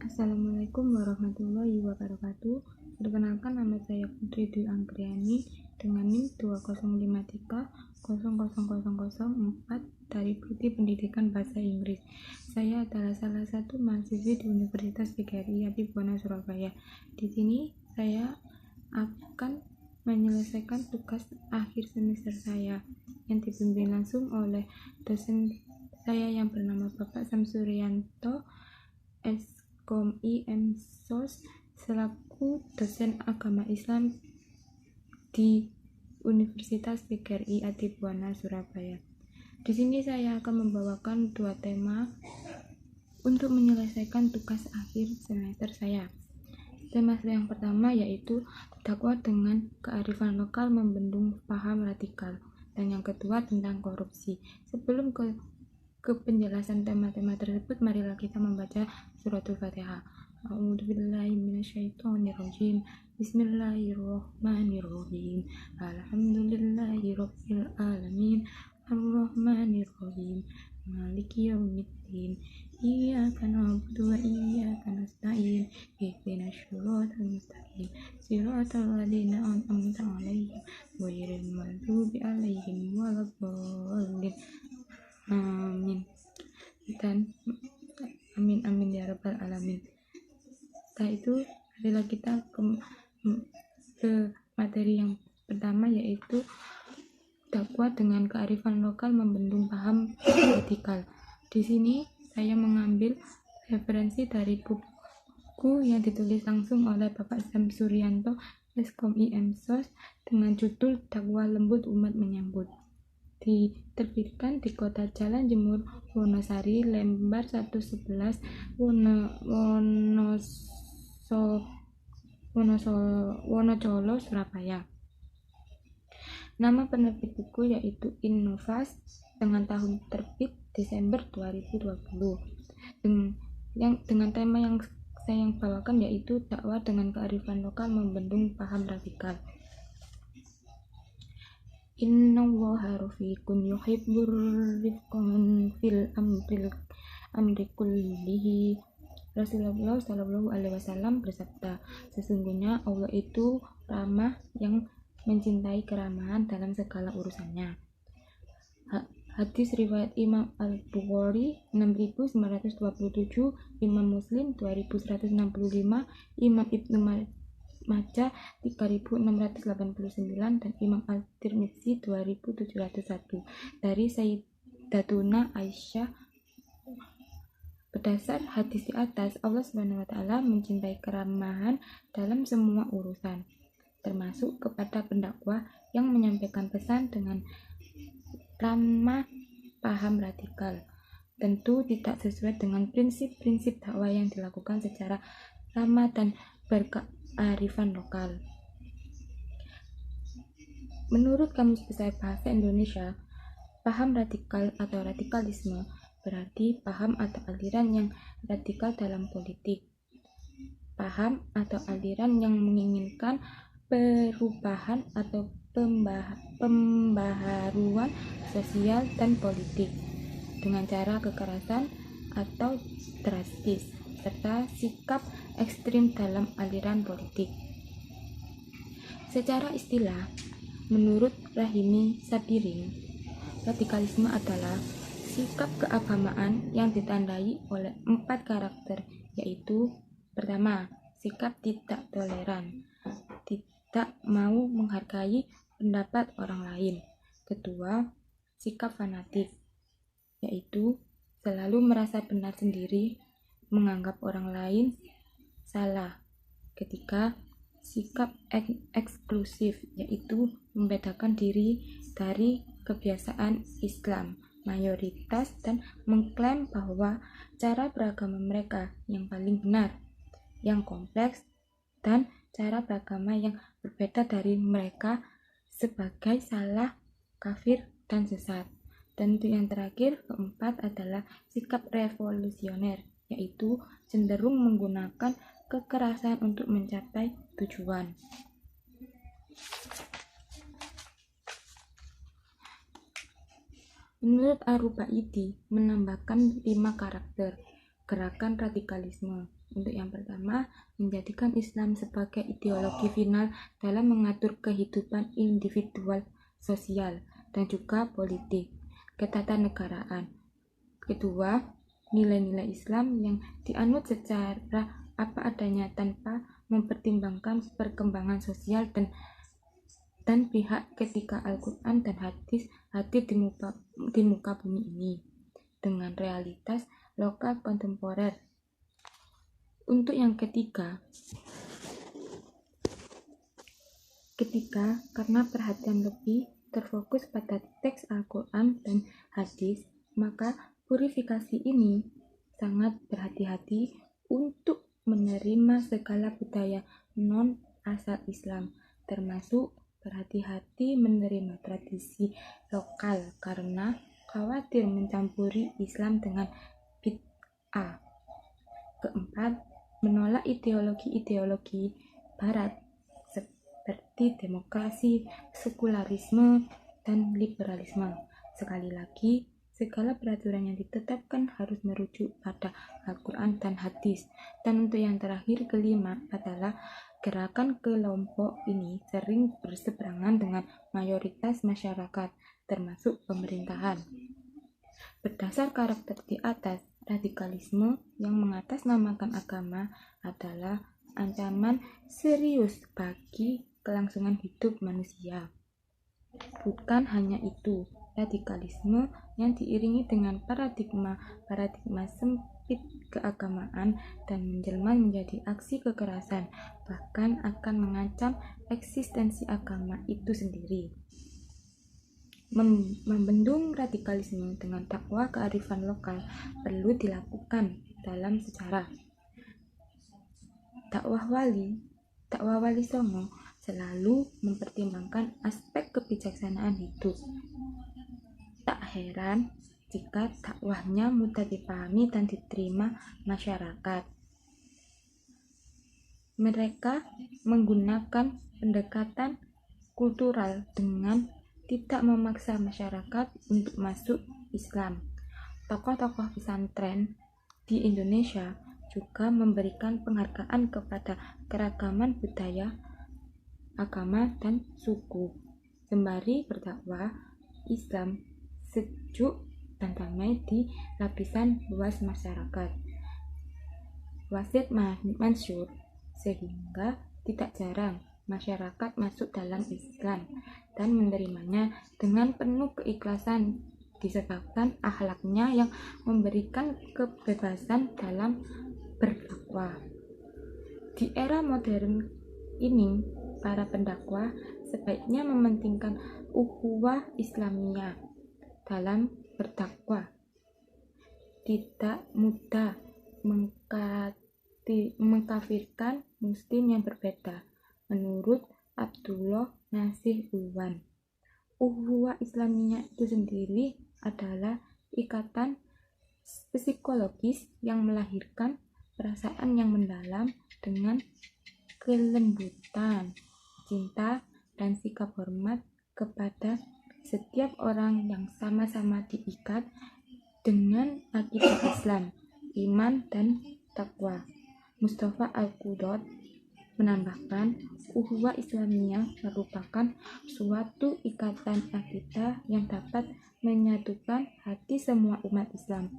Assalamualaikum warahmatullahi wabarakatuh. Perkenalkan, nama saya Putri Dwi Anggriani dengan NIM 2053000004 dari Prodi Pendidikan Bahasa Inggris. Saya adalah salah satu mahasiswi di Universitas PGRI Habibwana Surabaya. Di sini saya akan menyelesaikan tugas akhir semester saya yang dibimbing langsung oleh dosen saya yang bernama Bapak Samsurianto SKOMI MSOS selaku dosen agama Islam di Universitas PGRI Habibwana Surabaya. Di sini saya akan membawakan dua tema untuk menyelesaikan tugas akhir semester saya. Tema yang pertama yaitu dakwah dengan kearifan lokal membendung paham radikal, dan yang kedua tentang korupsi. Sebelum ke penjelasan tema-tema tersebut, marilah kita membaca suratul Fatihah. A'udzubillahi minasyaitonirrajim. Bismillahirrahmanirrahim. Alhamdulillahirabbil alamin. Arrahmanirrahim. Maliki yaumiddin. Iyyaka na'budu wa iyyaka nasta'in. Ihdinas shiratal mustaqim. Shiratal ladzina an'amta 'alaihim ghairil maghdubi 'alaihim waladdallin. Amin. Dan amin ya rabbal alamin. Setelah itu, marilah kita ke materi yang pertama, yaitu dakwah dengan kearifan lokal membendung paham radikal. Di sini saya mengambil referensi dari buku yang ditulis langsung oleh Bapak Samsurianto SKOMI MSOS dengan judul Dakwah Lembut Umat Menyambut. Diterbitkan di Kota Jalan Jemur, Wonosari, lembar 111, Wonocolo, Surabaya. Nama penerbit buku yaitu Innovas dengan tahun terbit Desember 2020. Dengan tema yang saya bawakan yaitu dakwah dengan kearifan lokal membendung paham radikal. Innallaha rafiqun yuhibbur rifqan fil amri kullihi. Rasulullah Shallallahu Alaihi Wasallam bersabda, sesungguhnya Allah itu ramah yang mencintai keramahan dalam segala urusannya. Hadis riwayat Imam Al-Bukhari 6927, Imam Muslim 2165, Imam Ibnu Majah 3689, dan Imam Al-Tirmidzi 2701 dari Sayyidatuna Aisyah. Berdasar hadis di atas, Allah SWT mencintai keramahan dalam semua urusan, termasuk kepada pendakwah yang menyampaikan pesan dengan ramah paham radikal. Tentu tidak sesuai dengan prinsip-prinsip dakwah yang dilakukan secara ramah dan berkearifan lokal. Menurut Kamus Besar Bahasa Indonesia, paham radikal atau radikalisme berarti paham atau aliran yang radikal dalam politik, paham atau aliran yang menginginkan perubahan atau pembaharuan sosial dan politik dengan cara kekerasan atau drastis, serta sikap ekstrim dalam aliran politik. Secara istilah, menurut Rahimi Sabirin, radikalisme adalah sikap keagamaan yang ditandai oleh 4 karakter, yaitu pertama, sikap tidak toleran, tidak mau menghargai pendapat orang lain. Kedua, sikap fanatik, yaitu selalu merasa benar sendiri, menganggap orang lain salah. Ketiga, sikap eksklusif, yaitu membedakan diri dari kebiasaan Islam mayoritas dan mengklaim bahwa cara beragama mereka yang paling benar, yang kompleks, dan cara beragama yang berbeda dari mereka sebagai salah, kafir, dan sesat. Dan untuk yang terakhir, keempat, adalah sikap revolusioner, yaitu cenderung menggunakan kekerasan untuk mencapai tujuan. Menurut Ar-Rubaidi menambahkan 5 karakter. gerakan radikalisme. Untuk yang pertama, menjadikan Islam sebagai ideologi final dalam mengatur kehidupan individual, sosial, dan juga politik, ketatanegaraan. Kedua, nilai-nilai Islam yang dianut secara apa adanya tanpa mempertimbangkan perkembangan sosial dan pihak ketika Al-Quran dan hadis hadir di muka bumi ini dengan realitas lokal kontemporer. Untuk yang ketiga, karena perhatian lebih terfokus pada teks Al-Quran dan hadis, maka purifikasi ini sangat berhati-hati untuk menerima segala budaya non-asal Islam, termasuk berhati-hati menerima tradisi lokal karena khawatir mencampuri Islam dengan bid'ah. Keempat, menolak ideologi-ideologi Barat seperti demokrasi, sekularisme, dan liberalisme. Sekali lagi, segala peraturan yang ditetapkan harus merujuk pada Al-Quran dan hadis. Dan untuk yang terakhir, kelima adalah gerakan kelompok ini sering berseberangan dengan mayoritas masyarakat, termasuk pemerintahan. Berdasar karakter di atas, radikalisme yang mengatasnamakan agama adalah ancaman serius bagi kelangsungan hidup manusia. Bukan hanya itu, radikalisme yang diiringi dengan paradigma sempit keagamaan dan menjelma menjadi aksi kekerasan, bahkan akan mengancam eksistensi agama itu sendiri. Membendung radikalisme dengan dakwah kearifan lokal perlu dilakukan dalam sejarah. Dakwah Wali Songo selalu mempertimbangkan aspek kebijaksanaan hidup. Tak heran jika dakwahnya mudah dipahami dan diterima masyarakat. Mereka menggunakan pendekatan kultural dengan tidak memaksa masyarakat untuk masuk Islam. Tokoh-tokoh pesantren di Indonesia juga memberikan penghargaan kepada keragaman budaya, agama, dan suku, sembari berdakwah Islam sejuk dan damai di lapisan luas masyarakat. Wasid Mansur, sehingga tidak jarang masyarakat masuk dalam Islam dan menerimanya dengan penuh keikhlasan disebabkan akhlaknya yang memberikan kebebasan dalam berdakwah. Di era modern ini, para pendakwah sebaiknya mementingkan ukhuwah Islamiyah dalam berdakwah. Tidak mudah mengkafirkan muslim yang berbeda. Menurut Abdullah Nasir Ulwan, ukhuwah Islamiyah itu sendiri adalah ikatan psikologis yang melahirkan perasaan yang mendalam dengan kelembutan, cinta, dan sikap hormat kepada setiap orang yang sama-sama diikat dengan akidah Islam, iman, dan takwa. Mustafa Al-Qudot menambahkan, ukhuwah Islamiyah merupakan suatu ikatan akidah yang dapat menyatukan hati semua umat Islam,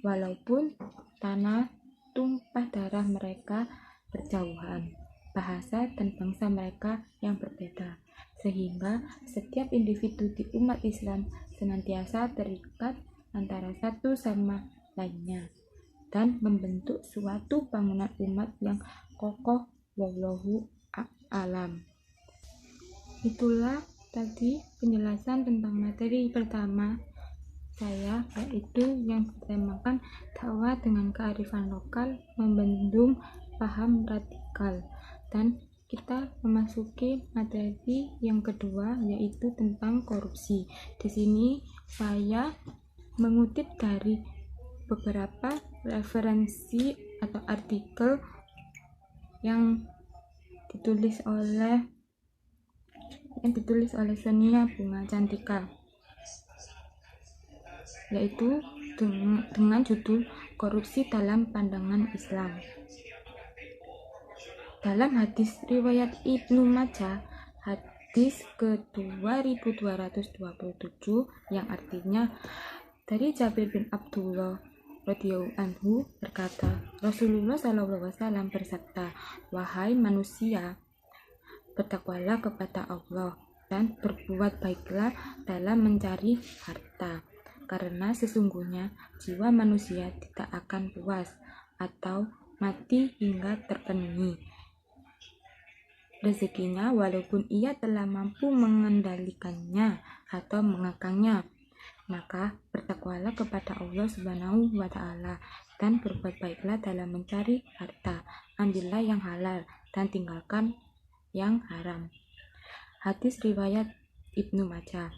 walaupun tanah tumpah darah mereka berjauhan, bahasa dan bangsa mereka yang berbeda, sehingga setiap individu di umat Islam senantiasa terikat antara satu sama lainnya dan membentuk suatu bangunan umat yang kokoh. Wallahu a'lam. Itulah tadi penjelasan tentang materi pertama saya, yaitu yang bertemakan dakwah dengan kearifan lokal membendung paham radikal. Dan kita memasuki materi yang kedua, yaitu tentang korupsi. Di sini saya mengutip dari beberapa referensi atau artikel yang ditulis oleh Sonia Bunga Cantika, yaitu dengan judul Korupsi dalam pandangan Islam. Dalam hadis riwayat Ibnu Majah, hadis ke-2227 yang artinya dari Jabir bin Abdullah radhiyallahu anhu berkata, Rasulullah SAW bersabda, "Wahai manusia, bertakwalah kepada Allah dan berbuat baiklah dalam mencari harta, karena sesungguhnya jiwa manusia tidak akan puas atau mati hingga terpenuhi rezekinya walaupun ia telah mampu mengendalikannya atau mengekangnya. Maka bertakwalah kepada Allah Subhanahu wa Ta'ala dan berbuat baiklah dalam mencari harta. Ambillah yang halal dan tinggalkan yang haram." Hadis riwayat Ibnu Majah.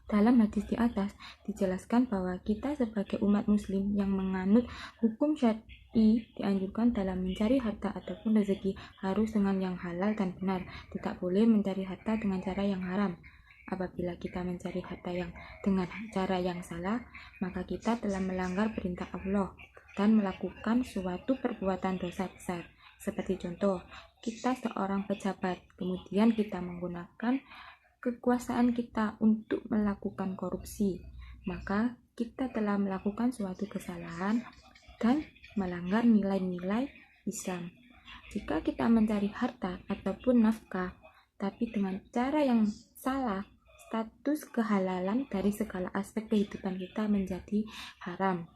Dalam hadis di atas dijelaskan bahwa kita sebagai umat muslim yang menganut hukum syar'i dianjurkan dalam mencari harta ataupun rezeki harus dengan yang halal dan benar, tidak boleh mencari harta dengan cara yang haram. Apabila kita mencari harta yang dengan cara yang salah, maka kita telah melanggar perintah Allah dan melakukan suatu perbuatan dosa besar. Seperti contoh, kita seorang pejabat, kemudian kita menggunakan kekuasaan kita untuk melakukan korupsi, maka kita telah melakukan suatu kesalahan dan melanggar nilai-nilai Islam. Jika kita mencari harta ataupun nafkah, tapi dengan cara yang salah, status kehalalan dari segala aspek kehidupan kita menjadi haram.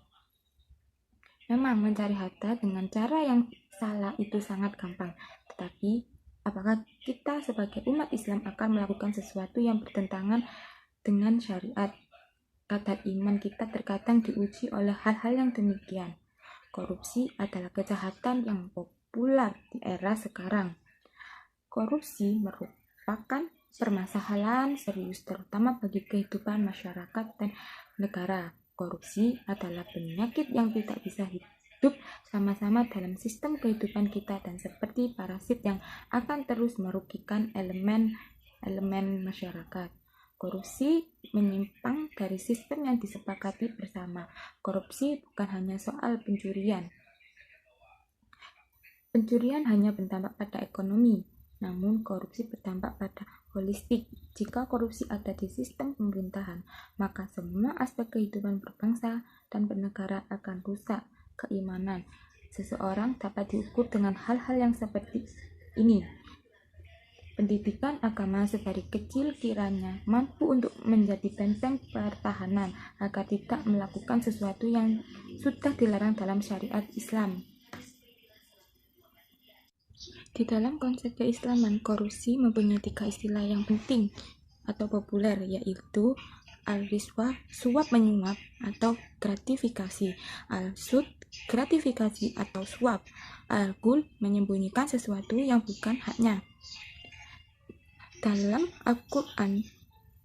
Memang mencari harta dengan cara yang salah itu sangat gampang, tetapi apakah kita sebagai umat Islam akan melakukan sesuatu yang bertentangan dengan syariat? Kadar iman kita terkadang diuji oleh hal-hal yang demikian. Korupsi adalah kejahatan yang populer di era sekarang. Korupsi merupakan permasalahan serius terutama bagi kehidupan masyarakat dan negara. Korupsi adalah penyakit yang tidak bisa hidup sama-sama dalam sistem kehidupan kita dan seperti parasit yang akan terus merugikan elemen masyarakat. Korupsi menyimpang dari sistem yang disepakati bersama. Korupsi bukan hanya soal pencurian. Pencurian hanya berdampak pada ekonomi, namun korupsi berdampak pada holistik. Jika korupsi ada di sistem pemerintahan, maka semua aspek kehidupan berbangsa dan bernegara akan rusak. Keimanan seseorang dapat diukur dengan hal-hal yang seperti ini. Pendidikan agama sedari kecil kiranya mampu untuk menjadi benteng pertahanan agar tidak melakukan sesuatu yang sudah dilarang dalam syariat Islam. Di dalam konsep keislaman, korupsi mempunyai 3 istilah yang penting atau populer, yaitu al-riswah, suap menyuap atau gratifikasi, al-sud, gratifikasi atau suap, al-gul, menyembunyikan sesuatu yang bukan haknya. Dalam Al-Quran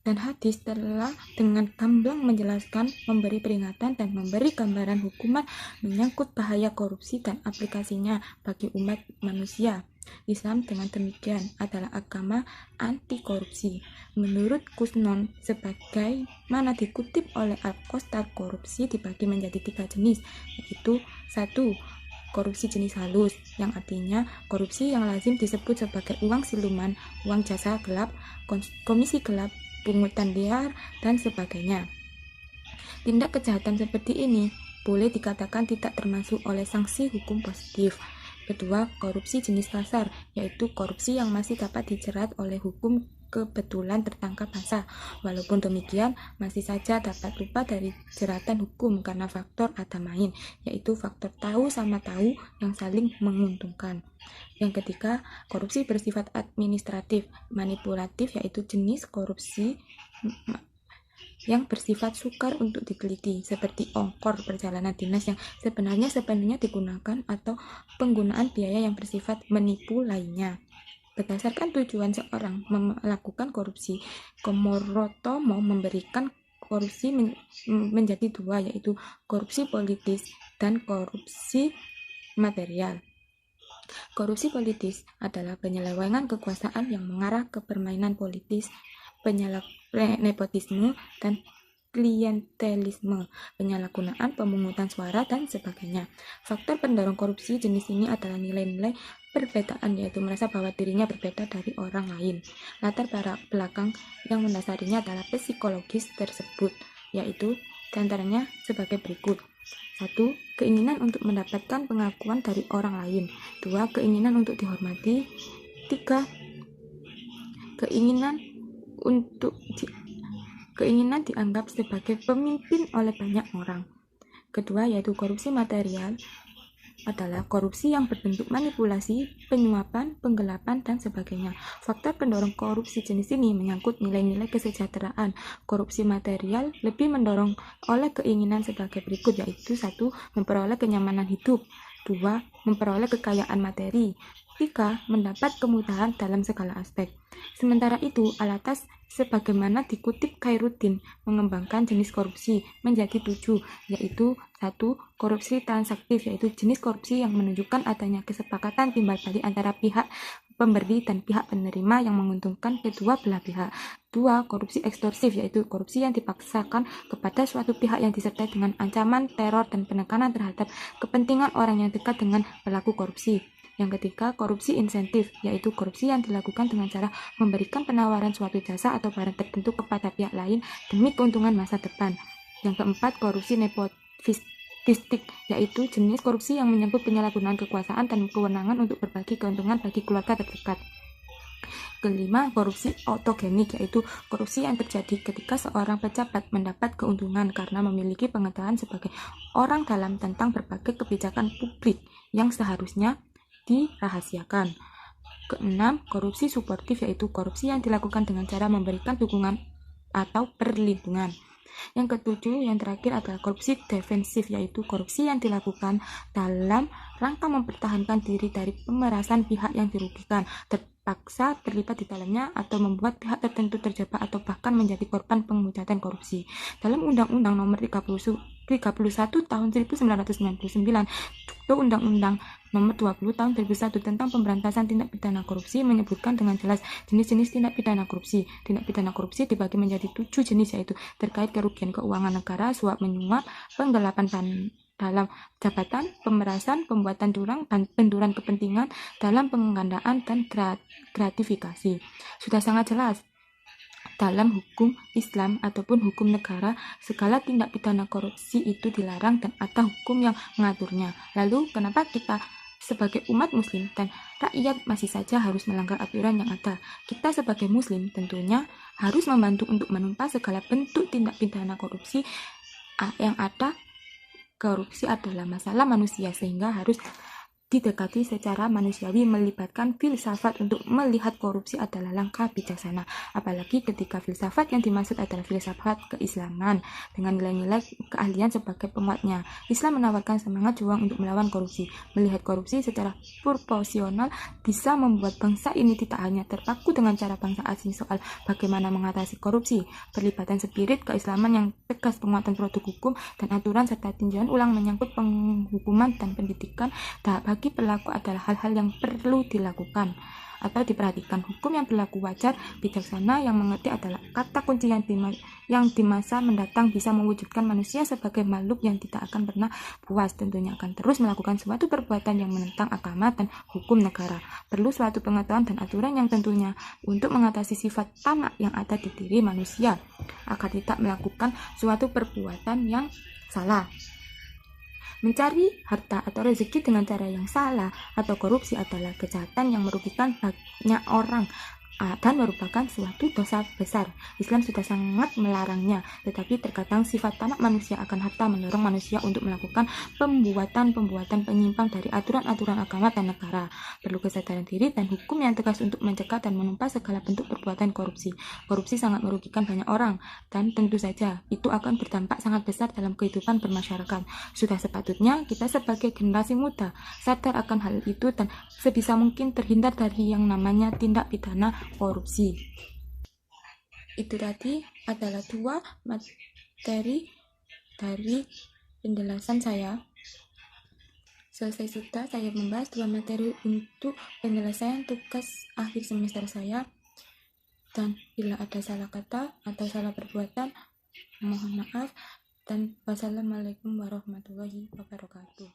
dan hadis telah dengan gamblang menjelaskan, memberi peringatan dan memberi gambaran hukuman menyangkut bahaya korupsi dan aplikasinya bagi umat manusia. Islam dengan demikian adalah agama anti korupsi. Menurut Kusnon, sebagaimana dikutip oleh Al-Qostar, korupsi dibagi menjadi 3 jenis, yaitu 1. Korupsi jenis halus, yang artinya korupsi yang lazim disebut sebagai uang siluman, uang jasa gelap, komisi gelap, pungutan liar, dan sebagainya. Tindak kejahatan seperti ini boleh dikatakan tidak termasuk oleh sanksi hukum positif. Kedua, korupsi jenis kasar, yaitu korupsi yang masih dapat dijerat oleh hukum kebetulan tertangkap basah. Walaupun demikian, masih saja dapat luput dari jeratan hukum karena faktor ada main, yaitu faktor tahu sama tahu yang saling menguntungkan. Yang ketiga, korupsi bersifat administratif, manipulatif, yaitu jenis korupsi yang bersifat sukar untuk diteliti, seperti ongkor perjalanan dinas yang sebenarnya sepenuhnya digunakan atau penggunaan biaya yang bersifat menipu lainnya. Berdasarkan tujuan seorang melakukan korupsi, Komorotomo memberikan korupsi menjadi 2, yaitu korupsi politis dan korupsi material. Korupsi politis adalah penyelewengan kekuasaan yang mengarah ke permainan politis, nepotisme, dan klientelisme, penyalahgunaan, pemungutan suara, dan sebagainya. Faktor pendorong korupsi jenis ini adalah nilai-nilai perbedaan, yaitu merasa bahwa dirinya berbeda dari orang lain. Latar belakang yang mendasarinya adalah psikologis tersebut, yaitu diantaranya sebagai berikut. 1. Keinginan untuk mendapatkan pengakuan dari orang lain. 2. Keinginan untuk dihormati. 3. Keinginan dianggap sebagai pemimpin oleh banyak orang. Kedua, yaitu korupsi material, adalah korupsi yang berbentuk manipulasi, penyuapan, penggelapan, dan sebagainya. Faktor pendorong korupsi jenis ini menyangkut nilai-nilai kesejahteraan. Korupsi material lebih mendorong oleh keinginan sebagai berikut, yaitu 1. Memperoleh kenyamanan hidup. 2. Memperoleh kekayaan materi. 3. Mendapat kemudahan dalam segala aspek. Sementara itu, alatas sebagaimana dikutip Khairuddin mengembangkan jenis korupsi menjadi 7, yaitu 1. Korupsi transaktif, yaitu jenis korupsi yang menunjukkan adanya kesepakatan timbal balik antara pihak pemberi dan pihak penerima yang menguntungkan kedua belah pihak. 2. Korupsi ekstorsif, yaitu korupsi yang dipaksakan kepada suatu pihak yang disertai dengan ancaman, teror, dan penekanan terhadap kepentingan orang yang dekat dengan pelaku korupsi. Yang ketiga, korupsi insentif, yaitu korupsi yang dilakukan dengan cara memberikan penawaran suatu jasa atau barang tertentu kepada pihak lain demi keuntungan masa depan. Yang keempat, korupsi nepotistik, yaitu jenis korupsi yang menyangkut penyalahgunaan kekuasaan dan kewenangan untuk berbagi keuntungan bagi keluarga terdekat. Kelima, korupsi autogenik, yaitu korupsi yang terjadi ketika seorang pejabat mendapat keuntungan karena memiliki pengetahuan sebagai orang dalam tentang berbagai kebijakan publik yang seharusnya dirahasiakan. Keenam, korupsi suportif, yaitu korupsi yang dilakukan dengan cara memberikan dukungan atau perlindungan. Yang ketujuh, yang terakhir adalah korupsi defensif, yaitu korupsi yang dilakukan dalam rangka mempertahankan diri dari pemerasan pihak yang dirugikan, terpaksa terlibat di dalamnya, atau membuat pihak tertentu terjebak atau bahkan menjadi korban penghujatan korupsi. Dalam Undang-Undang Nomor 31 Tahun 1999, Undang-Undang Nomor 20 Tahun 2001 tentang Pemberantasan Tindak Pidana Korupsi menyebutkan dengan jelas jenis-jenis tindak pidana korupsi. Tindak pidana korupsi dibagi menjadi 7 jenis, yaitu terkait kerugian keuangan negara, suap menyuap, penggelapan dalam jabatan, pemerasan, pembuatan curang, dan benturan kepentingan dalam penggandaan dan gratifikasi. Sudah sangat jelas dalam hukum Islam ataupun hukum negara, segala tindak pidana korupsi itu dilarang dan ada hukum yang mengaturnya. Lalu, kenapa kita sebagai umat muslim dan rakyat masih saja harus melanggar aturan yang ada? Kita sebagai muslim tentunya harus membantu untuk menumpas segala bentuk tindak pidana korupsi yang ada. Korupsi adalah masalah manusia, sehingga harus didekati secara manusiawi, melibatkan filsafat untuk melihat korupsi adalah langkah bijaksana. Apalagi ketika filsafat yang dimaksud adalah filsafat keislaman dengan nilai-nilai keahlian sebagai pemuatnya. Islam menawarkan semangat juang untuk melawan korupsi. Melihat korupsi secara proporsional bisa membuat bangsa ini tidak hanya terpaku dengan cara bangsa asing soal bagaimana mengatasi korupsi. Perlibatan spirit keislaman yang tegas, penguatan produk hukum dan aturan, serta tinjauan ulang menyangkut penghukuman dan pendidikan bagi pelaku adalah hal-hal yang perlu dilakukan atau diperhatikan. Hukum yang berlaku wajar, bijaksana, yang mengerti adalah kata kunci yang di masa mendatang bisa mewujudkan manusia sebagai makhluk yang tidak akan pernah puas, tentunya akan terus melakukan suatu perbuatan yang menentang agama dan hukum negara. Perlu suatu pengetahuan dan aturan yang tentunya untuk mengatasi sifat tamak yang ada di diri manusia agar tidak melakukan suatu perbuatan yang salah. Mencari harta atau rezeki dengan cara yang salah atau korupsi adalah kejahatan yang merugikan banyak orang dan merupakan suatu dosa besar. Islam sudah sangat melarangnya, tetapi terkadang sifat tamak manusia akan harta mendorong manusia untuk melakukan pembuatan penyimpang dari aturan-aturan agama dan negara. Perlu kesadaran diri dan hukum yang tegas untuk mencegah dan menumpas segala bentuk perbuatan korupsi. Korupsi sangat merugikan banyak orang, dan tentu saja itu akan berdampak sangat besar dalam kehidupan bermasyarakat. Sudah sepatutnya kita sebagai generasi muda sadar akan hal itu dan sebisa mungkin terhindar dari yang namanya tindak pidana korupsi. Itu tadi adalah 2 materi dari penjelasan saya. Selesai sudah saya membahas 2 materi untuk penyelesaian tugas akhir semester saya. Dan bila ada salah kata atau salah perbuatan, Mohon maaf dan wassalamualaikum warahmatullahi wabarakatuh.